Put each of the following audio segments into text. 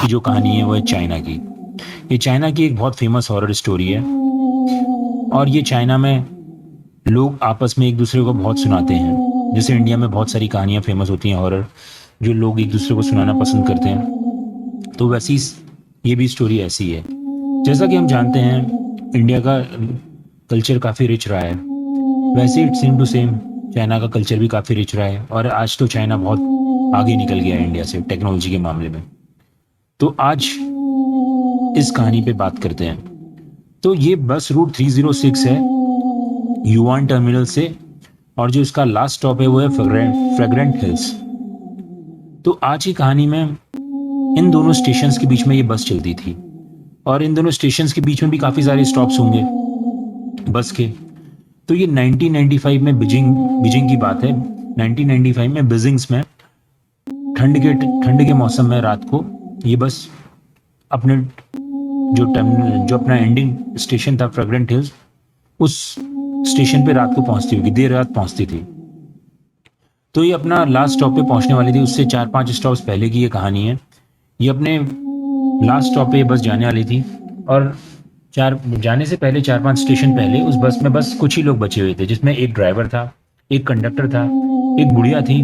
की जो कहानी है वो है चाइना की। ये चाइना की एक बहुत फेमस हॉरर स्टोरी है और ये चाइना में लोग आपस में एक दूसरे को बहुत सुनाते हैं। जैसे इंडिया में बहुत सारी कहानियाँ फेमस होती हैं हॉरर, जो लोग एक दूसरे को सुनाना पसंद करते हैं, तो वैसी ये भी स्टोरी ऐसी है। जैसा कि हम जानते हैं इंडिया का कल्चर काफ़ी रिच रहा है, वैसे ही सेम टू सेम चाइना का कल्चर भी काफ़ी रिच रहा है और आज तो चाइना बहुत आगे निकल गया है इंडिया से टेक्नोलॉजी के मामले में। तो आज इस कहानी पे बात करते हैं। तो ये बस रूट 306 है युवान टर्मिनल से, और जो इसका लास्ट स्टॉप है वो है फ्रेग्रेंट हिल्स। तो आज की कहानी में इन दोनों स्टेशंस के बीच में ये बस चलती थी और इन दोनों स्टेशंस के बीच में भी काफ़ी सारे स्टॉप्स होंगे बस के। तो ये 1995 में बीजिंग की बात है। 1995 में बीजिंग्स में ठंड के मौसम में रात को ये बस अपने जो अपना एंडिंग स्टेशन था फ्रेग्रेंट हिल्स, उस स्टेशन पे रात को पहुंचती होगी, देर रात पहुंचती थी। तो ये अपना लास्ट स्टॉप पे पहुंचने वाली थी, उससे 4-5 स्टॉप्स पहले की ये कहानी है। ये अपने लास्ट स्टॉप पे बस जाने वाली थी और जाने से पहले 4-5 स्टेशन पहले उस बस में बस कुछ ही लोग बचे हुए थे, जिसमें एक ड्राइवर था, एक कंडक्टर था, एक बुढ़िया थी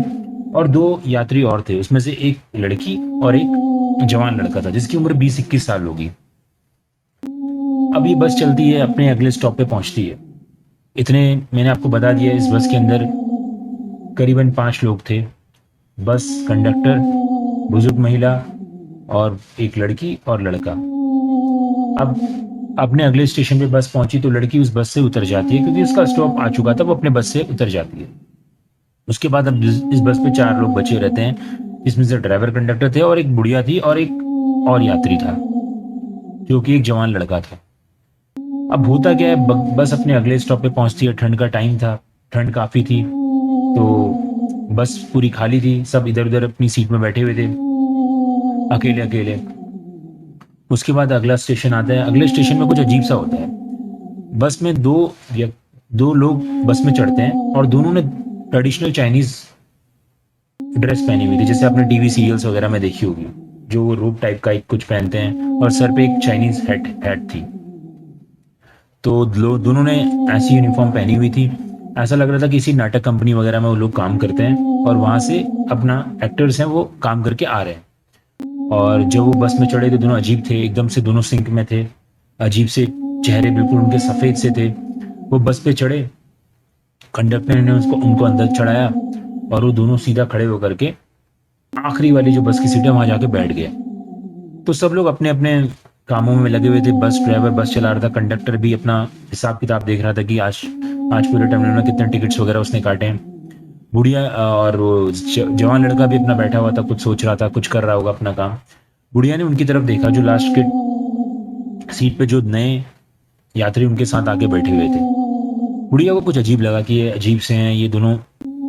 और 2 यात्री और थे। उसमें से एक लड़की और एक जवान लड़का था जिसकी उम्र 20-21 साल होगी। अब ये बस चलती है, अपने अगले स्टॉप पे पहुंचती है। इतने मैंने आपको बता दिया, इस बस के अंदर करीबन 5 लोग थे। बस कंडक्टर, बुजुर्ग महिला और एक लड़की और लड़का। अब अपने अगले स्टेशन पे बस पहुंची तो लड़की उस बस से उतर जाती है, क्योंकि उसका स्टॉप आ चुका था, वो अपने बस से उतर जाती है। उसके बाद अब इस बस पे 4 लोग बचे रहते हैं, जिसमें से ड्राइवर कंडक्टर थे और एक बुढ़िया थी और एक और यात्री था जो कि एक जवान लड़का था। अब होता क्या है, बस अपने अगले स्टॉप पे पहुंचती है। ठंड का टाइम था, ठंड काफ़ी थी, तो बस पूरी खाली थी, सब इधर उधर अपनी सीट में बैठे हुए थे, अकेले अकेले। उसके बाद अगला स्टेशन आता है। अगले स्टेशन में कुछ अजीब सा होता है। बस में दो लोग बस में चढ़ते हैं और दोनों ने ट्रेडिशनल चाइनीज ड्रेस पहनी हुई थी, जैसे आपने टीवी सीरियल्स वगैरह में देखी होगी, जो वो रोब टाइप का एक कुछ पहनते हैं और सर पे एक चाइनीज हैट थी। तो दोनों ने ऐसी यूनिफॉर्म पहनी हुई थी। ऐसा लग रहा था कि किसी नाटक कंपनी वगैरह में वो लोग काम करते हैं और वहां से अपना एक्टर्स हैं वो काम करके आ रहे हैं। और जब वो बस में चढ़े तो दोनों अजीब थे, एकदम से दोनों सिंक में थे, अजीब से चेहरे, बिल्कुल उनके सफ़ेद से थे। वो बस पे चढ़े, कंडक्टर ने उनको अंदर चढ़ाया और वो दोनों सीधा खड़े होकर के आखिरी वाली जो बस की सीट है वहां जाके बैठ गए। तो सब लोग अपने अपने कामों में लगे हुए थे। बस ड्राइवर बस चला रहा था, कंडक्टर भी अपना हिसाब किताब देख रहा था कि आज पूरे टर्मिनल में कितने टिकट्स वगैरह उसने काटे हैं। बुढ़िया और वो जवान लड़का भी अपना बैठा हुआ था, कुछ सोच रहा था, कुछ कर रहा होगा अपना काम। बुढ़िया ने उनकी तरफ देखा, जो लास्ट के सीट पे जो नए यात्री उनके साथ आगे बैठे हुए थे। बुढ़िया को कुछ अजीब लगा कि ये अजीब से हैं, ये दोनों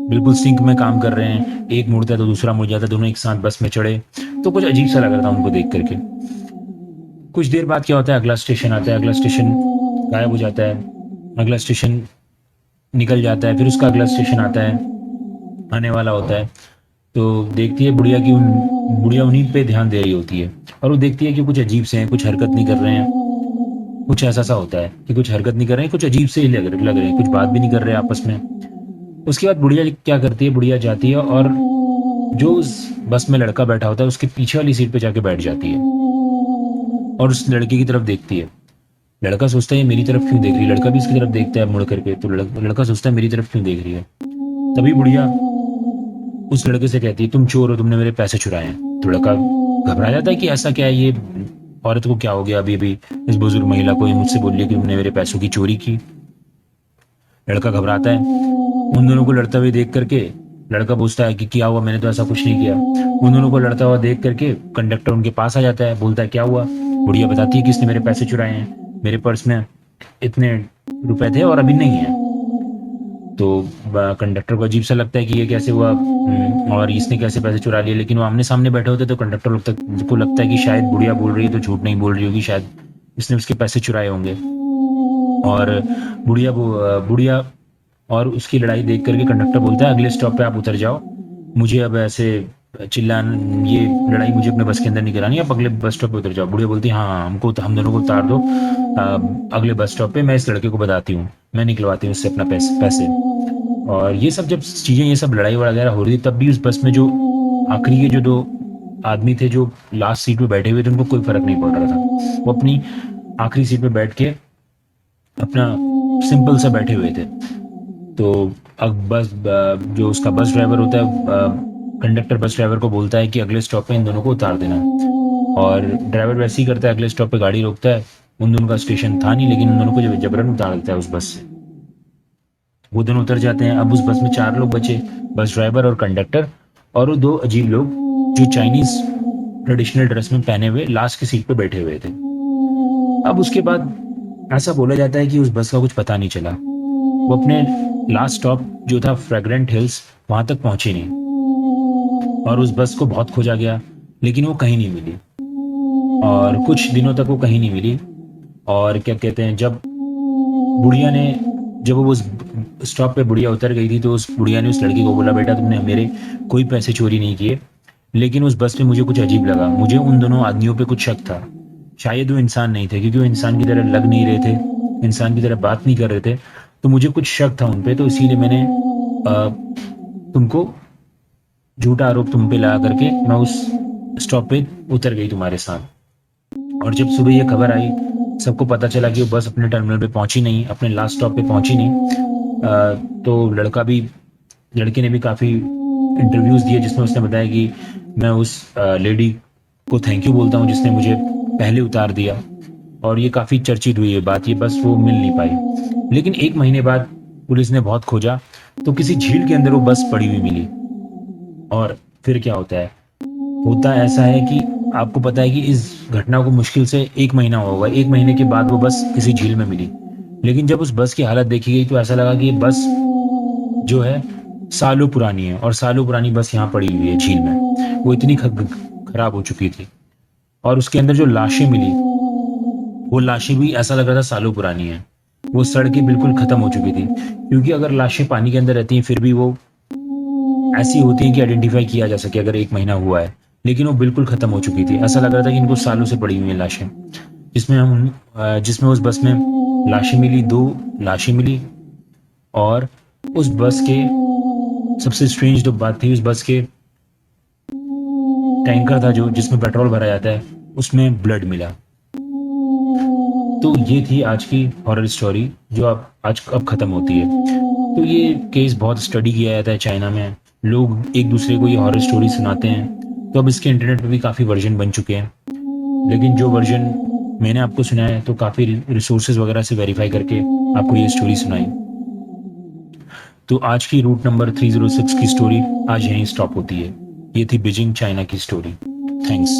बिल्कुल सिंक में काम कर रहे हैं, एक मुड़ता तो दूसरा मुड़ जाता, दोनों एक साथ बस में चढ़े, तो कुछ अजीब सा लग रहा था उनको देख करके। कुछ देर बाद क्या होता है, अगला स्टेशन आता है, अगला स्टेशन गायब हो जाता है, अगला स्टेशन निकल जाता है, फिर उसका अगला स्टेशन आता है, आने वाला होता है। तो देखती है बुढ़िया की बुढ़िया उन्हीं पे ध्यान दे रही होती है और वो देखती है कि कुछ अजीब से हैं, कुछ हरकत नहीं कर रहे हैं। कुछ ऐसा सा होता है कि कुछ हरकत नहीं कर रहे हैं, कुछ अजीब से ही लग रहे हैं, कुछ बात भी नहीं कर रहे आपस में। उसके बाद बुढ़िया क्या करती है, बुढ़िया जाती है और जो उस बस में लड़का बैठा होता है उसके पीछे वाली सीट पे जाके बैठ जाती है और उस लड़के की तरफ देखती है। लड़का सोचता है ये मेरी तरफ क्यों देख रही है, लड़का भी इसकी तरफ देखता है मुड़ करके, तो लड़का सोचता है मेरी तरफ क्यों देख रही है। तभी बुढ़िया उस लड़के से कहती है तुम चोर हो, तुमने मेरे पैसे चुराए हैं। तो लड़का घबरा जाता है कि ऐसा क्या है, ये औरत को क्या हो गया, अभी इस बुजुर्ग महिला को ये मुझसे बोल रही है कि तुमने मेरे पैसों की चोरी की। लड़का घबराता है। उन दोनों को लड़ते हुए देख करके लड़का पूछता है कि क्या हुआ, मैंने तो ऐसा कुछ नहीं किया। उन दोनों को लड़ता हुआ देख करके कंडक्टर उनके पास आ जाता है, बोलता है क्या हुआ। बुढ़िया बताती है कि इसने मेरे पैसे चुराए हैं, मेरे पर्स में इतने रुपए थे और अभी नहीं है। तो कंडक्टर को अजीब सा लगता है कि ये कैसे हुआ और इसने कैसे पैसे चुरा लिए, लेकिन वो आमने सामने बैठे होते तो कंडक्टर को लगता है कि शायद बुढ़िया बोल रही है तो झूठ नहीं बोल रही होगी, शायद इसने उसके पैसे चुराए होंगे। और बुढ़िया और उसकी लड़ाई देख करके कंडक्टर बोलता है अगले स्टॉप पे आप उतर जाओ, मुझे अब ऐसे चिल्लान ये लड़ाई मुझे अपने बस के अंदर नहीं करानी, आप अगले बस स्टॉप पे उतर जाओ। बुढ़िया बोलती हाँ हाँ, हमको हम दोनों को उतार दो अगले बस स्टॉप पे, मैं इस लड़के को बताती हूँ, मैं निकलवाती हूँ उससे अपना पैसे। और ये सब जब चीज़ें, ये सब लड़ाई वगैरह हो रही थी, तब भी उस बस में जो आखिरी के जो दो आदमी थे जो लास्ट सीट पे बैठे हुए थे, उनको कोई फर्क नहीं पड़ रहा था। वो अपनी आखिरी सीट पे बैठ के अपना सिंपल सा बैठे हुए थे। तो अब जो उसका बस ड्राइवर होता है, कंडक्टर बस ड्राइवर को बोलता है कि अगले स्टॉप पे इन दोनों को उतार देना। और ड्राइवर वैसे ही करता है, अगले स्टॉप पे गाड़ी रोकता है। उन दोनों का स्टेशन था नहीं, लेकिन उन दोनों को जबरन उतार देता है उस बस से। वो दोनों उतर जाते हैं। अब उस बस में 4 लोग बचे, बस ड्राइवर और कंडक्टर और वो 2 अजीब लोग जो चाइनीज ट्रेडिशनल ड्रेस में पहने हुए लास्ट की सीट पे बैठे हुए थे। अब उसके बाद ऐसा बोला जाता है कि उस बस का कुछ पता नहीं चला। वो अपने लास्ट स्टॉप जो था फ्रेग्रेंट हिल्स, वहां तक पहुंची नहीं। और उस बस को बहुत खोजा गया, लेकिन वो कहीं नहीं मिली। और कुछ दिनों तक वो कहीं नहीं मिली। और क्या कहते हैं, बुढ़िया ने जब वो उस स्टॉप पे बुढ़िया उतर गई थी, तो उस बुढ़िया ने उस लड़की को बोला, बेटा तुमने मेरे कोई पैसे चोरी नहीं किए, लेकिन उस बस में मुझे कुछ अजीब लगा, मुझे उन दोनों आदमियों पे कुछ शक था। शायद वो इंसान नहीं थे, क्योंकि वो इंसान की तरह लग नहीं रहे थे, इंसान की तरह बात नहीं कर रहे थे। तो मुझे कुछ शक था उन पे, तो इसीलिए मैंने तुमको झूठा आरोप तुम पे लगा करके मैं उस स्टॉप पे उतर गई तुम्हारे साथ। और जब सुबह ये खबर आई, सबको पता चला कि वो बस अपने टर्मिनल पे पहुंची नहीं, अपने लास्ट स्टॉप पे पहुंची नहीं। तो लड़के ने भी काफ़ी इंटरव्यूज़ दिए, जिसमें उसने बताया कि मैं उस लेडी को थैंक यू बोलता हूँ जिसने मुझे पहले उतार दिया। और ये काफ़ी चर्चित हुई है बात, ये बस वो मिल नहीं पाई। लेकिन 1 महीने बाद पुलिस ने बहुत खोजा, तो किसी झील के अंदर वो बस पड़ी हुई मिली। और फिर क्या होता है, होता ऐसा है कि आपको पता है कि इस घटना को मुश्किल से 1 महीना होगा। 1 महीने के बाद वो बस किसी झील में मिली। लेकिन जब उस बस की हालत देखी गई, तो ऐसा लगा कि ये बस जो है सालों पुरानी है, और सालों पुरानी बस यहाँ पड़ी हुई है झील में। वो इतनी खराब हो चुकी थी। और उसके अंदर जो लाशें मिली, वो लाशें भी ऐसा लग रहा था सालों पुरानी है। वो सड़ के बिल्कुल खत्म हो चुकी थी, क्योंकि अगर लाशें पानी के अंदर रहती हैं फिर भी वो ऐसी होती हैं कि आइडेंटिफाई किया जा सके अगर 1 महीना हुआ है। लेकिन वो बिल्कुल खत्म हो चुकी थी, ऐसा लग रहा था कि इनको सालों से पड़ी हुई हैं लाशें। जिसमें उस बस में लाशें मिली, 2 लाशें मिली। और उस बस के सबसे स्ट्रेंज जो बात थी, उस बस के टैंकर था जो जिसमें पेट्रोल भरा जाता है, उसमें ब्लड मिला। तो ये थी आज की हॉरर स्टोरी जो अब खत्म होती है। तो ये केस बहुत स्टडी किया जाता है चाइना में, लोग एक दूसरे को ये हॉरर स्टोरी सुनाते हैं। तो अब इसके इंटरनेट पे भी काफ़ी वर्जन बन चुके हैं, लेकिन जो वर्जन मैंने आपको सुनाया है, तो काफ़ी रिसोर्सेज वगैरह से वेरीफाई करके आपको ये स्टोरी सुनाई। तो आज की रूट नंबर 306 की स्टोरी आज यहीं स्टॉप होती है। ये थी बीजिंग चाइना की स्टोरी। थैंक्स।